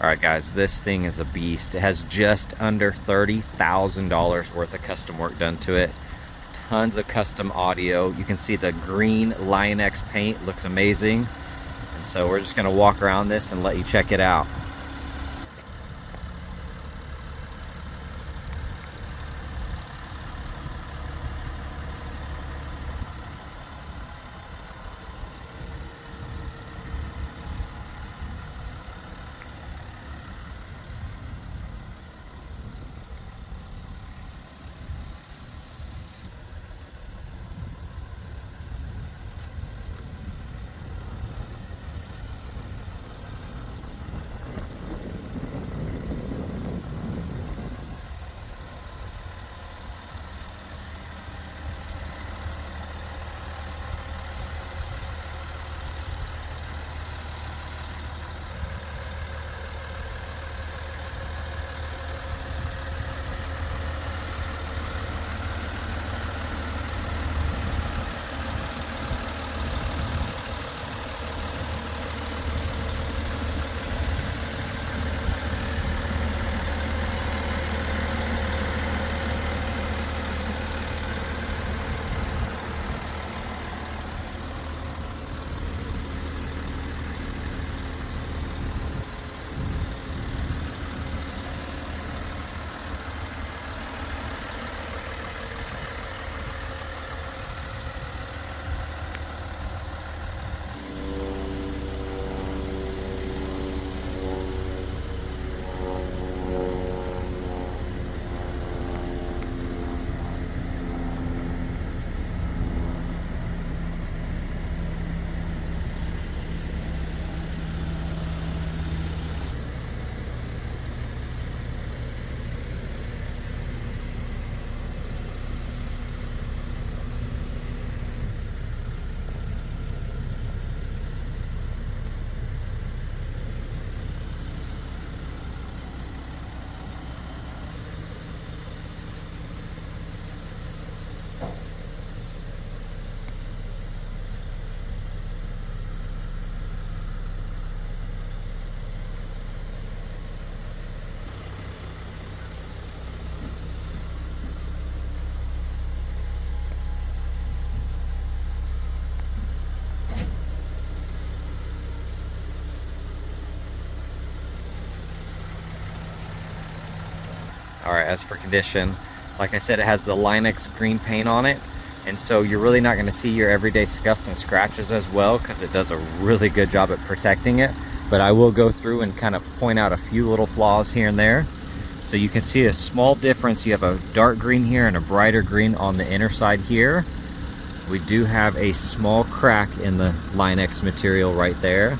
All right, guys, this thing is a beast. It has just under $30,000 worth of custom work done to it. Tons of custom audio. You can see the green Lion X paint looks amazing. And so we're just gonna walk around this and let you check it out. All right, as for condition, like I said, it has the Lion X green paint on it. And so you're really not gonna see your everyday scuffs and scratches as well, because it does a really good job at protecting it. But I will go through and kind of point out a few little flaws here and there. So you can see a small difference. You have a dark green here and a brighter green on the inner side here. We do have a small crack in the Lion X material right there.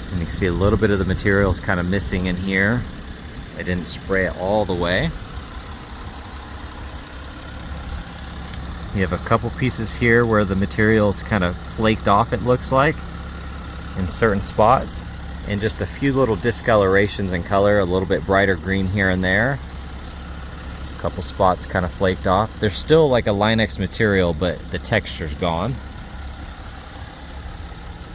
And you can see a little bit of the material is kind of missing in here. I didn't spray it all the way. You have a couple pieces here where the material is kind of flaked off, it looks like, in certain spots. And just a few little discolorations in color, a little bit brighter green here and there. A couple spots kind of flaked off. There's still like a Lion X material, but the texture's gone.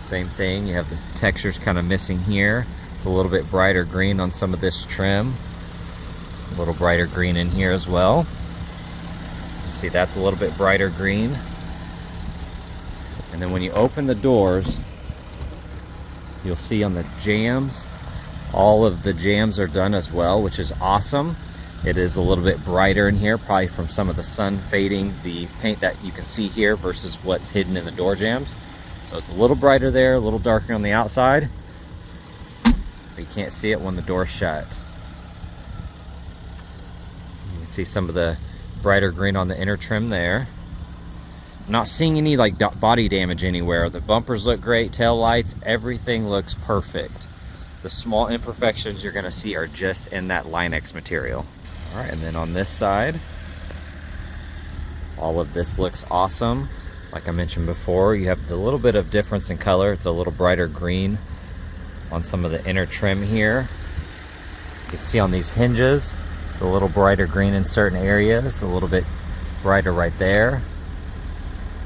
Same thing, you have this texture's kind of missing here. It's a little bit brighter green on some of this trim. A little brighter green in here as well. See, that's a little bit brighter green. And then when you open the doors, you'll see on the jambs, all of the jambs are done as well, which is awesome. It is a little bit brighter in here, probably from some of the sun fading the paint that you can see here versus what's hidden in the door jambs. So it's a little brighter there, a little darker on the outside. You can't see it when the door's shut. You can see some of the brighter green on the inner trim there. I'm not seeing any like body damage anywhere. The bumpers look great, tail lights, everything looks perfect. The small imperfections you're gonna see are just in that Lion X material. All right, and then on this side, all of this looks awesome. Like I mentioned before, you have the little bit of difference in color. It's a little brighter green on some of the inner trim here. You can see on these hinges, it's a little brighter green in certain areas, a little bit brighter right there.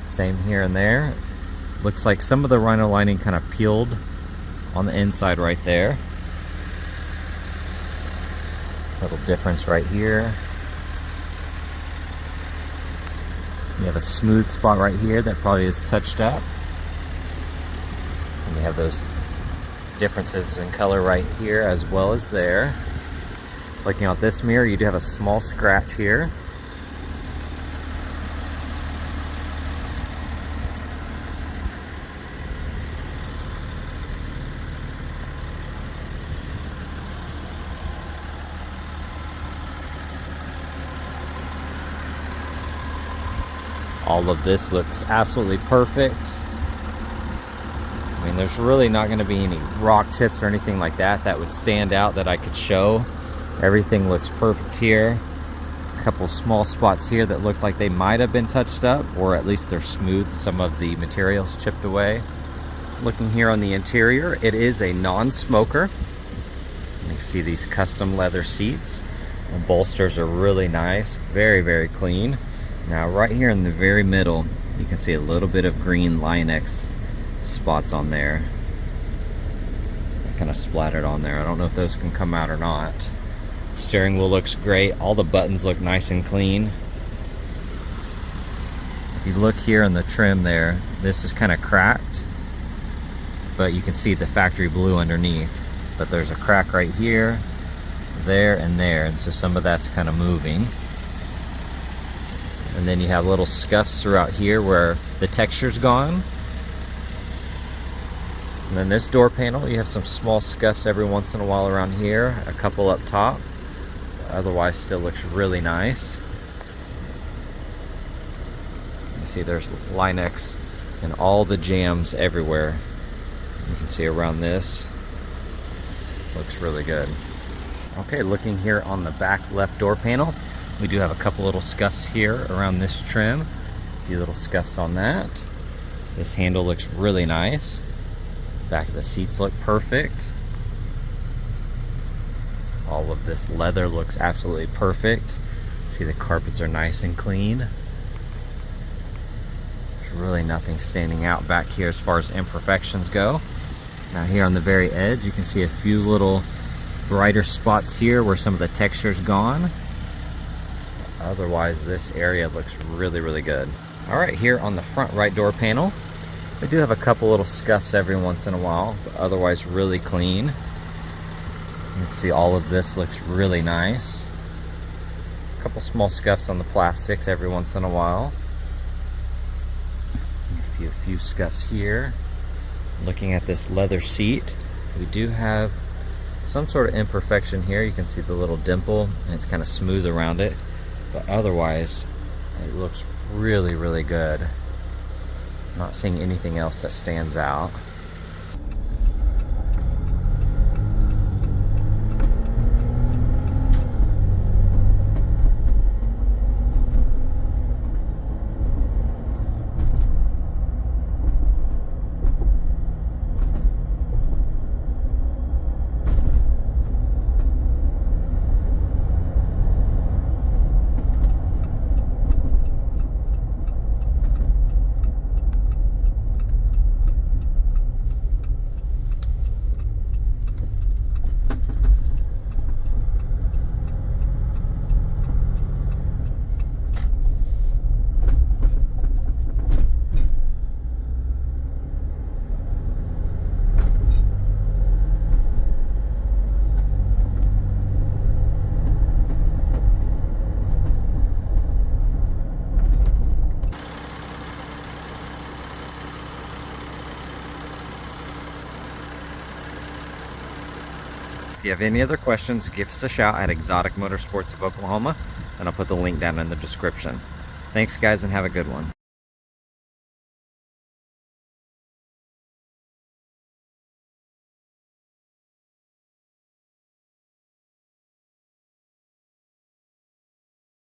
Same here and there. Looks like some of the rhino lining kind of peeled on the inside right there. Little difference right here. You have a smooth spot right here that probably is touched up. And you have those differences in color right here as well as there. Looking out this mirror, you do have a small scratch here. All of this looks absolutely perfect. I mean, there's really not going to be any rock chips or anything like that that would stand out that I could show. Everything looks perfect here. A couple small spots here that look like they might have been touched up, or at least they're smooth. Some of the materials chipped away. Looking here on the interior, it is a non-smoker. You can see these custom leather seats. The bolsters are really nice, very, very clean. Now right here in the very middle, you can see a little bit of green Line-X spots on there. Kind of splattered on there. I don't know if those can come out or not. Steering wheel looks great. All the buttons look nice and clean. If you look here in the trim there, this is kind of cracked, but you can see the factory blue underneath. But there's a crack right here, there, and so some of that's kind of moving. And then you have little scuffs throughout here where the texture's gone. And then this door panel, you have some small scuffs every once in a while around here, a couple up top. Otherwise, still looks really nice. You see there's Line-X and all the jams everywhere. You can see around this. Looks really good. Okay, looking here on the back left door panel, we do have a couple little scuffs here around this trim. A few little scuffs on that. This handle looks really nice. Back of the seats look perfect. All of this leather looks absolutely perfect. See, the carpets are nice and clean. There's really nothing standing out back here as far as imperfections go. Now here on the very edge, you can see a few little brighter spots here where some of the texture's gone. Otherwise, this area looks really, really good. All right, here on the front right door panel, we do have a couple little scuffs every once in a while, but otherwise really clean. You can see all of this looks really nice. A couple small scuffs on the plastics every once in a while. A few scuffs here. Looking at this leather seat, we do have some sort of imperfection here. You can see the little dimple, and it's kind of smooth around it. But otherwise, it looks really, really good. Not seeing anything else that stands out. If you have any other questions, give us a shout at Exotic Motorsports of Oklahoma, and I'll put the link down in the description. Thanks guys, and have a good one.